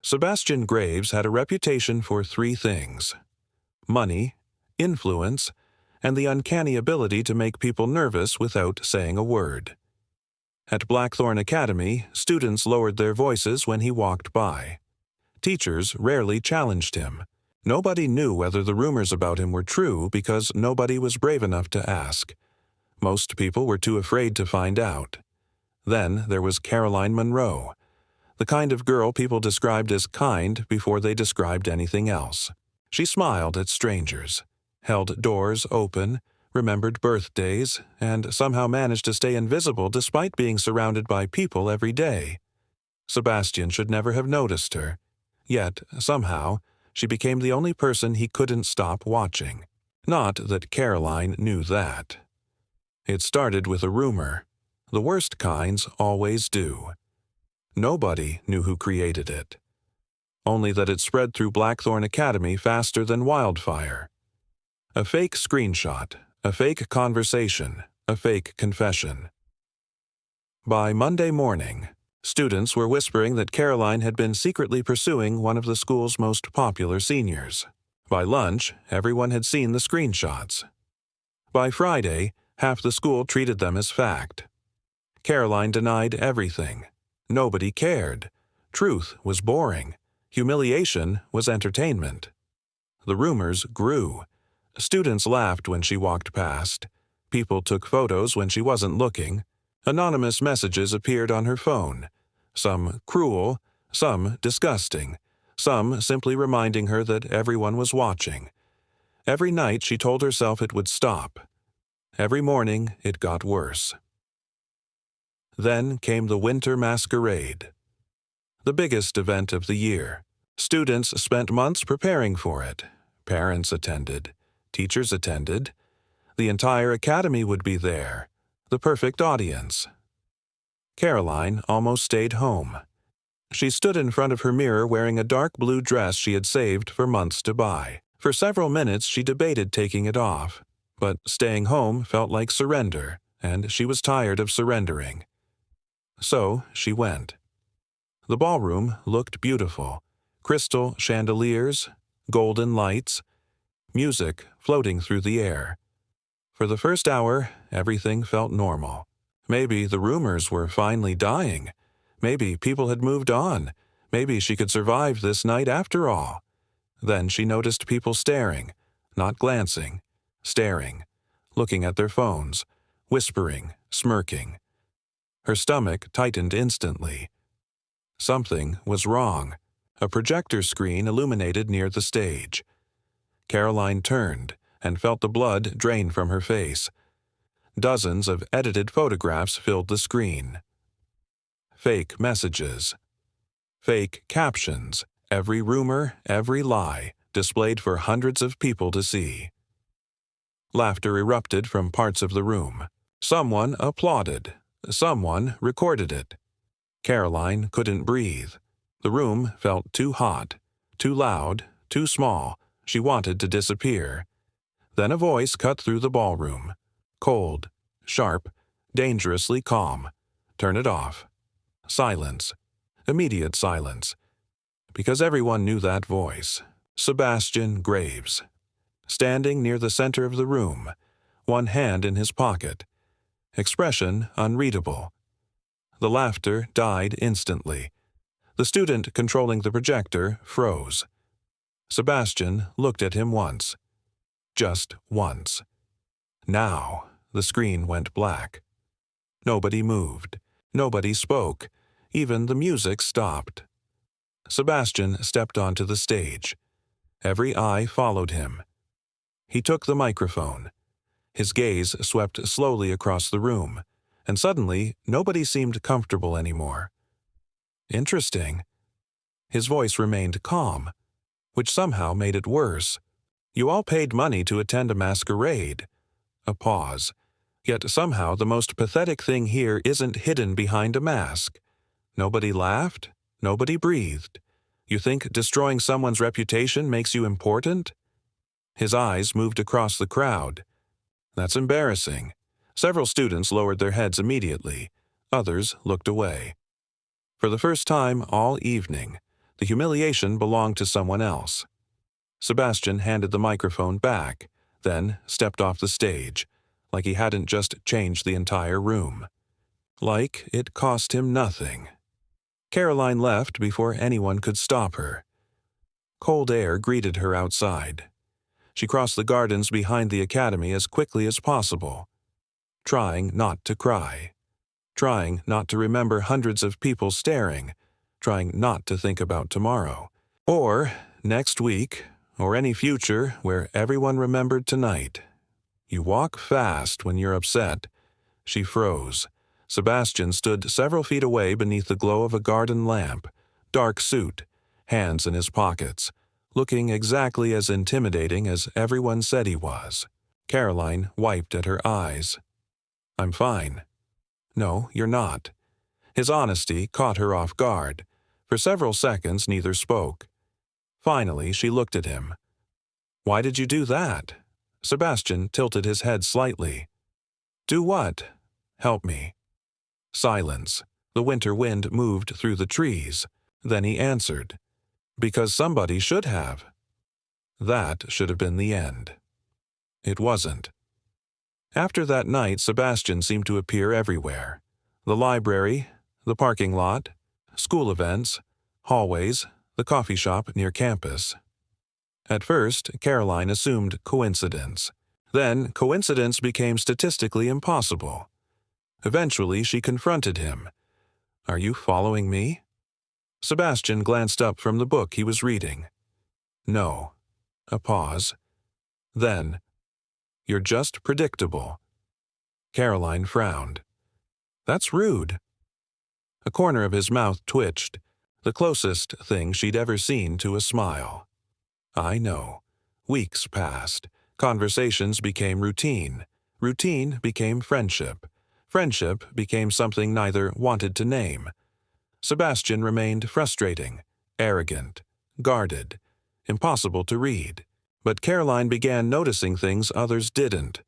Sebastian Graves had a reputation for three things: money, influence, and the uncanny ability to make people nervous without saying a word. At Blackthorn Academy, students lowered their voices when he walked by. Teachers rarely challenged him. Nobody knew whether the rumors about him were true because nobody was brave enough to ask. Most people were too afraid to find out. Then there was Caroline Munro, the kind of girl people described as kind before they described anything else. She smiled at strangers, held doors open, remembered birthdays, and somehow managed to stay invisible despite being surrounded by people every day. Sebastian should never have noticed her. Yet, somehow, she became the only person he couldn't stop watching. Not that Caroline knew that. It started with a rumor. The worst kinds always do. Nobody knew who created it. Only that it spread through Blackthorn Academy faster than wildfire. A fake screenshot, a fake conversation, a fake confession. By Monday morning, students were whispering that Caroline had been secretly pursuing one of the school's most popular seniors. By lunch, everyone had seen the screenshots. By Friday, half the school treated them as fact. Caroline denied everything. Nobody cared. Truth was boring. Humiliation was entertainment. The rumors grew. Students laughed when she walked past. People took photos when she wasn't looking. Anonymous messages appeared on her phone. Some cruel, some disgusting, some simply reminding her that everyone was watching. Every night she told herself it would stop. Every morning it got worse. Then came the Winter Masquerade, the biggest event of the year. Students spent months preparing for it. Parents attended. Teachers attended. The entire academy would be there, the perfect audience. Caroline almost stayed home. She stood in front of her mirror wearing a dark blue dress she had saved for months to buy. For several minutes she debated taking it off, but staying home felt like surrender, and she was tired of surrendering. So she went. The ballroom looked beautiful. Crystal chandeliers, golden lights, music floating through the air. For the first hour, everything felt normal. Maybe the rumors were finally dying. Maybe people had moved on. Maybe she could survive this night after all. Then she noticed people staring, not glancing, staring, looking at their phones, whispering, smirking. Her stomach tightened instantly. Something was wrong. A projector screen illuminated near the stage. Caroline turned and felt the blood drain from her face. Dozens of edited photographs filled the screen. Fake messages. Fake captions. Every rumor, every lie, displayed for hundreds of people to see. Laughter erupted from parts of the room. Someone applauded. Someone recorded it. Caroline couldn't breathe. The room felt too hot, too loud, too small. She wanted to disappear. Then a voice cut through the ballroom. Cold, sharp, dangerously calm. Turn it off. Silence. Immediate silence. Because everyone knew that voice. Sebastian Graves. Standing near the center of the room, one hand in his pocket. Expression unreadable. The laughter died instantly. The student controlling the projector froze. Sebastian looked at him once. Just once. Now, the screen went black. Nobody moved. Nobody spoke. Even the music stopped. Sebastian stepped onto the stage. Every eye followed him. He took the microphone. His gaze swept slowly across the room, and suddenly nobody seemed comfortable anymore. Interesting. His voice remained calm, which somehow made it worse. You all paid money to attend a masquerade. A pause. Yet somehow the most pathetic thing here isn't hidden behind a mask. Nobody laughed. Nobody breathed. You think destroying someone's reputation makes you important? His eyes moved across the crowd. That's embarrassing. Several students lowered their heads immediately. Others looked away. For the first time all evening, The humiliation belonged to someone else. Sebastian handed the microphone back, then stepped off the stage, like he hadn't just changed the entire room. Like it cost him nothing. Caroline left before anyone could stop her. Cold air greeted her outside. She crossed the gardens behind the academy as quickly as possible, trying not to cry, trying not to remember hundreds of people staring, trying not to think about tomorrow, or next week, or any future where everyone remembered tonight. You walk fast when you're upset. She froze. Sebastian stood several feet away beneath the glow of a garden lamp, dark suit, hands in his pockets, looking exactly as intimidating as everyone said he was. Caroline wiped at her eyes. "I'm fine." "No, you're not." His honesty caught her off guard. For several seconds, neither spoke. Finally, she looked at him. "Why did you do that?" Sebastian tilted his head slightly. "Do what?" "Help me." Silence. The winter wind moved through the trees. Then he answered, "Because somebody should have." That should have been the end. It wasn't. After that night, Sebastian seemed to appear everywhere. The library, the parking lot, school events, hallways, the coffee shop near campus. At first, Caroline assumed coincidence. Then, coincidence became statistically impossible. Eventually, she confronted him. "Are you following me?" Sebastian glanced up from the book he was reading. "No." A pause. Then, "You're just predictable." Caroline frowned. "That's rude." A corner of his mouth twitched, the closest thing she'd ever seen to a smile. "I know." Weeks passed. Conversations became routine. Routine became friendship. Friendship became something neither wanted to name. Sebastian remained frustrating, arrogant, guarded, impossible to read. But Caroline began noticing things others didn't.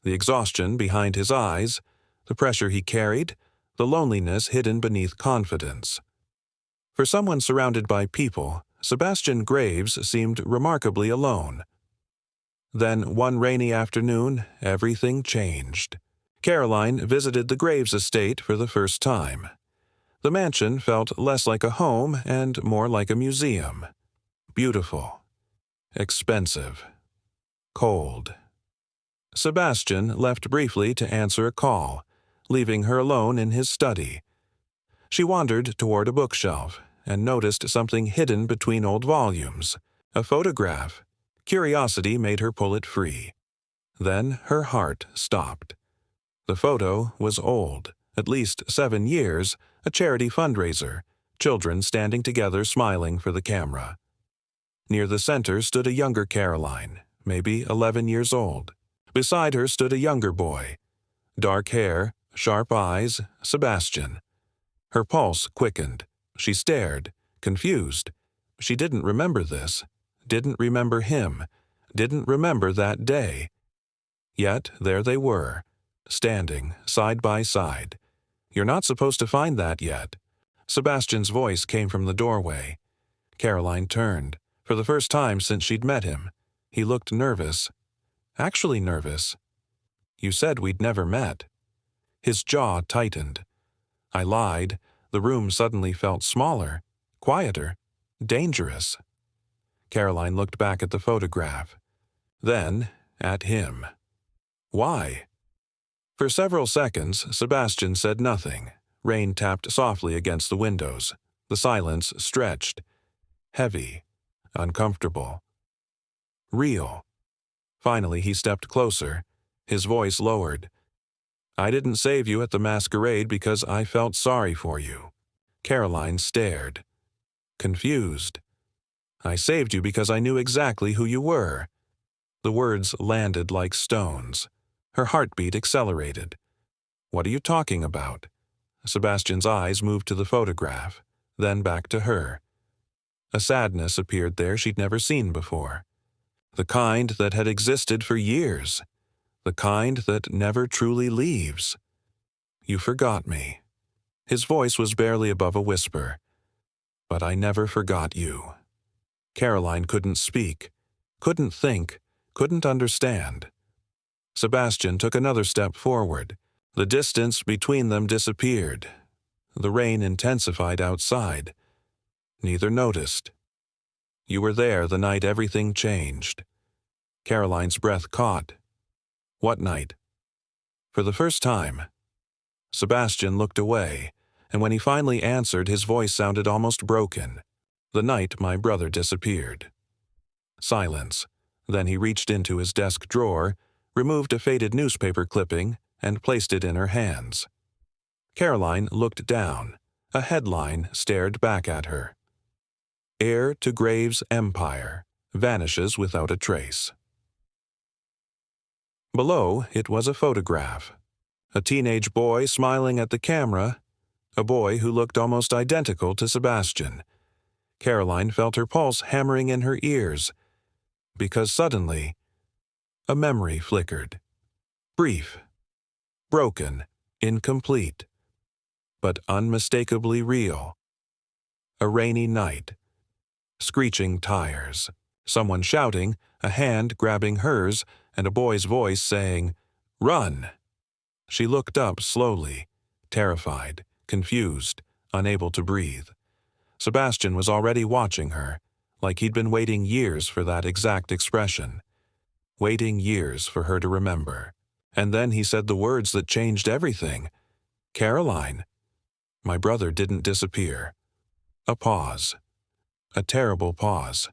The exhaustion behind his eyes, the pressure he carried, the loneliness hidden beneath confidence. For someone surrounded by people, Sebastian Graves seemed remarkably alone. Then, one rainy afternoon, everything changed. Caroline visited the Graves estate for the first time. The mansion felt less like a home and more like a museum. Beautiful. Expensive. Cold. Sebastian left briefly to answer a call, leaving her alone in his study. She wandered toward a bookshelf and noticed something hidden between old volumes, a photograph. Curiosity made her pull it free. Then her heart stopped. The photo was old, at least 7 years, a charity fundraiser, children standing together smiling for the camera. Near the center stood a younger Caroline, maybe 11 years old. Beside her stood a younger boy. Dark hair, sharp eyes, Sebastian. Her pulse quickened. She stared, confused. She didn't remember this, didn't remember him, didn't remember that day. Yet there they were, standing side by side. "You're not supposed to find that yet." Sebastian's voice came from the doorway. Caroline turned. For the first time since she'd met him, he looked nervous. Actually nervous. "You said we'd never met." His jaw tightened. I lied. The room suddenly felt smaller, quieter, dangerous. Caroline looked back at the photograph. Then, at him. "Why?" For several seconds, Sebastian said nothing. Rain tapped softly against the windows. The silence stretched. Heavy. Uncomfortable. Real. Finally, he stepped closer. His voice lowered. "I didn't save you at the masquerade because I felt sorry for you." Caroline stared. Confused. "I saved you because I knew exactly who you were." The words landed like stones. Her heartbeat accelerated. "What are you talking about?" Sebastian's eyes moved to the photograph, then back to her. A sadness appeared there she'd never seen before. The kind that had existed for years. The kind that never truly leaves. "You forgot me." His voice was barely above a whisper. But I never forgot you." Caroline couldn't speak, couldn't think, couldn't understand. Sebastian took another step forward. The distance between them disappeared. The rain intensified outside. Neither noticed. "You were there the night everything changed." Caroline's breath caught. "What night?" For the first time. Sebastian looked away, and when he finally answered, his voice sounded almost broken. "The night my brother disappeared." Silence. Then he reached into his desk drawer, removed a faded newspaper clipping, and placed it in her hands. Caroline looked down. A headline stared back at her. "Heir to Graves' empire vanishes without a trace." Below, it was a photograph. A teenage boy smiling at the camera, a boy who looked almost identical to Sebastian. Caroline felt her pulse hammering in her ears, because suddenly, a memory flickered. Brief, broken, incomplete, but unmistakably real. A rainy night. Screeching tires. Someone shouting, a hand grabbing hers, and a boy's voice saying, "Run!" She looked up slowly, terrified, confused, unable to breathe. Sebastian was already watching her, like he'd been waiting years for that exact expression. Waiting years for her to remember. And then he said the words that changed everything. "Caroline." My brother didn't disappear. A pause. A terrible pause.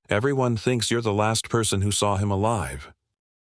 Everyone thinks you're the last person who saw him alive.